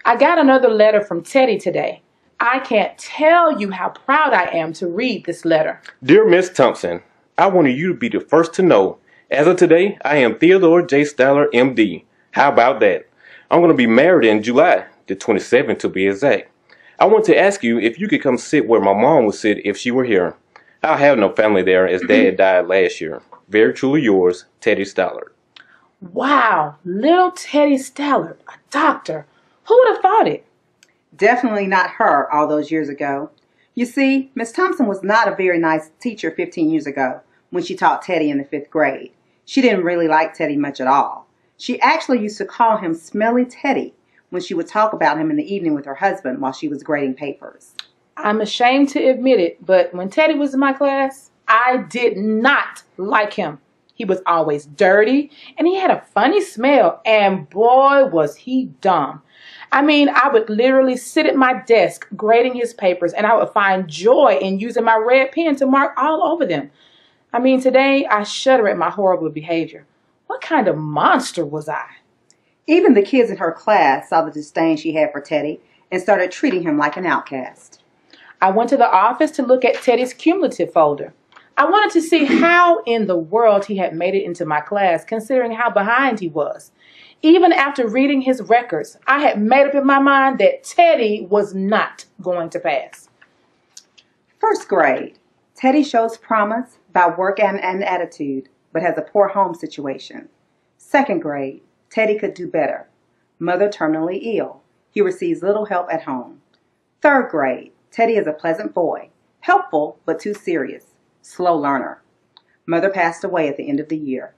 I got another letter from Teddy today. I can't tell you how proud I am to read this letter. Dear Miss Thompson, I wanted you to be the first to know. As of today, I am Theodore J. Styler, M.D. How about that? I'm going to be married in July, the 27th to be exact. I want to ask you if you could come sit where my mom would sit if she were here. I have no family there as Dad died last year. Very truly yours, Teddy Stallard. Wow, little Teddy Stallard, a doctor. Who would have thought it? Definitely not her all those years ago. You see, Miss Thompson was not a very nice teacher 15 years ago when she taught Teddy in the 5th grade. She didn't really like Teddy much at all. She actually used to call him Smelly Teddy when she would talk about him in the evening with her husband while she was grading papers. I'm ashamed to admit it, but when Teddy was in my class, I did not like him. He was always dirty, and he had a funny smell, and boy, was he dumb. I mean, I would literally sit at my desk grading his papers, and I would find joy in using my red pen to mark all over them. I mean, today I shudder at my horrible behavior. What kind of monster was I? Even the kids in her class saw the disdain she had for Teddy and started treating him like an outcast. I went to the office to look at Teddy's cumulative folder. I wanted to see how in the world he had made it into my class, considering how behind he was. Even after reading his records, I had made up in my mind that Teddy was not going to pass. 1st grade. Teddy shows promise by work and attitude, but has a poor home situation. 2nd grade. Teddy could do better. Mother terminally ill. He receives little help at home. 3rd grade. Teddy is a pleasant boy. Helpful, but too serious. Slow learner. Mother passed away at the end of the year.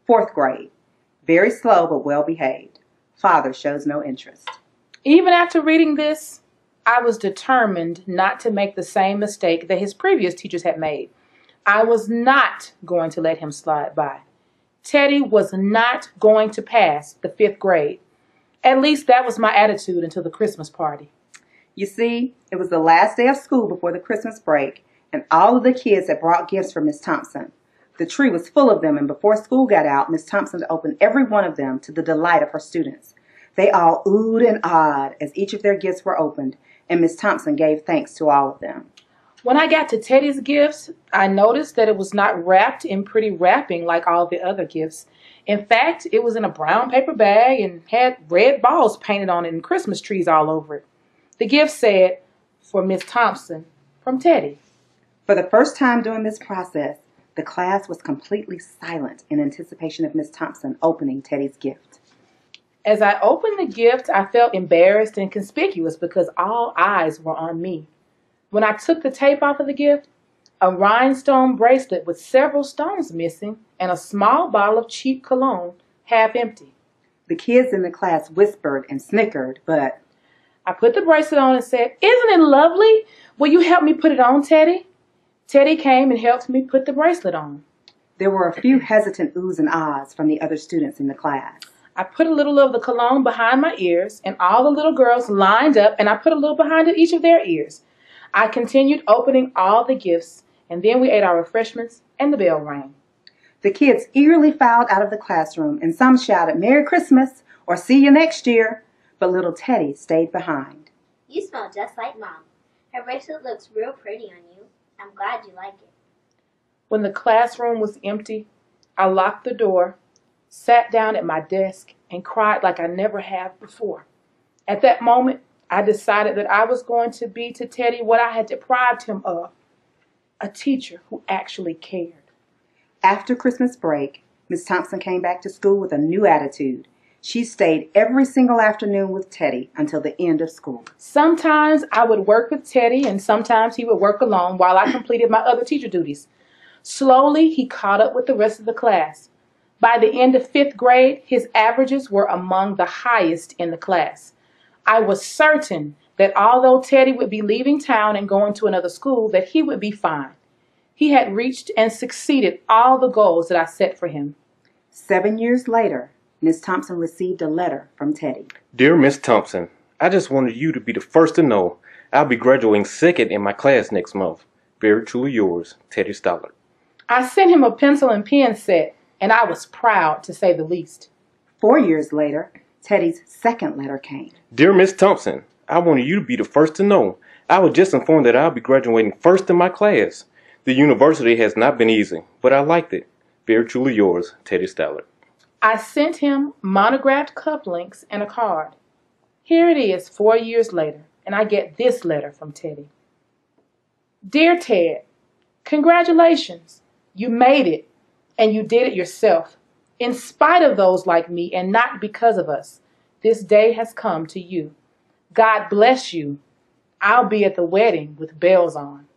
4th grade. Very slow but well behaved. Father shows no interest. Even after reading this, I was determined not to make the same mistake that his previous teachers had made. I was not going to let him slide by. Teddy was not going to pass the 5th grade. At least that was my attitude until the Christmas party. You see, it was the last day of school before the Christmas break, and all of the kids had brought gifts for Miss Thompson. The tree was full of them, and before school got out, Miss Thompson opened every one of them to the delight of her students. They all oohed and awed as each of their gifts were opened, and Miss Thompson gave thanks to all of them. When I got to Teddy's gifts, I noticed that it was not wrapped in pretty wrapping like all the other gifts. In fact, it was in a brown paper bag and had red balls painted on it and Christmas trees all over it. The gift said, "For Miss Thompson, from Teddy." For the first time during this process, the class was completely silent in anticipation of Miss Thompson opening Teddy's gift. As I opened the gift, I felt embarrassed and conspicuous because all eyes were on me. When I took the tape off of the gift, a rhinestone bracelet with several stones missing and a small bottle of cheap cologne, half empty. The kids in the class whispered and snickered, but I put the bracelet on and said, "Isn't it lovely? Will you help me put it on, Teddy?" Teddy came and helped me put the bracelet on. There were a few hesitant oohs and ahs from the other students in the class. I put a little of the cologne behind my ears, and all the little girls lined up, and I put a little behind each of their ears. I continued opening all the gifts, and then we ate our refreshments, and the bell rang. The kids eagerly filed out of the classroom, and some shouted, "Merry Christmas," or "See you next year," but little Teddy stayed behind. You smell just like Mom. Her bracelet looks real pretty on you. I'm glad you like it. When the classroom was empty, I locked the door, sat down at my desk, and cried like I never have before. At that moment, I decided that I was going to be to Teddy what I had deprived him of, a teacher who actually cared. After Christmas break, Miss Thompson came back to school with a new attitude. She stayed every single afternoon with Teddy until the end of school. Sometimes I would work with Teddy, and sometimes he would work alone while I completed my other teacher duties. Slowly, he caught up with the rest of the class. By the end of 5th grade, his averages were among the highest in the class. I was certain that although Teddy would be leaving town and going to another school, that he would be fine. He had reached and succeeded all the goals that I set for him. 7 years later, Miss Thompson received a letter from Teddy. Dear Miss Thompson, I just wanted you to be the first to know I'll be graduating 2nd in my class next month. Very truly yours, Teddy Stollard. I sent him a pencil and pen set, and I was proud, to say the least. 4 years later, Teddy's second letter came. Dear Miss Thompson, I wanted you to be the first to know. I was just informed that I'll be graduating first in my class. The university has not been easy, but I liked it. Very truly yours, Teddy Stallard. I sent him monographed cup links and a card. Here it is 4 years later, and I get this letter from Teddy. Dear Ted, congratulations. You made it, and you did it yourself. In spite of those like me, and not because of us, this day has come to you. God bless you. I'll be at the wedding with bells on.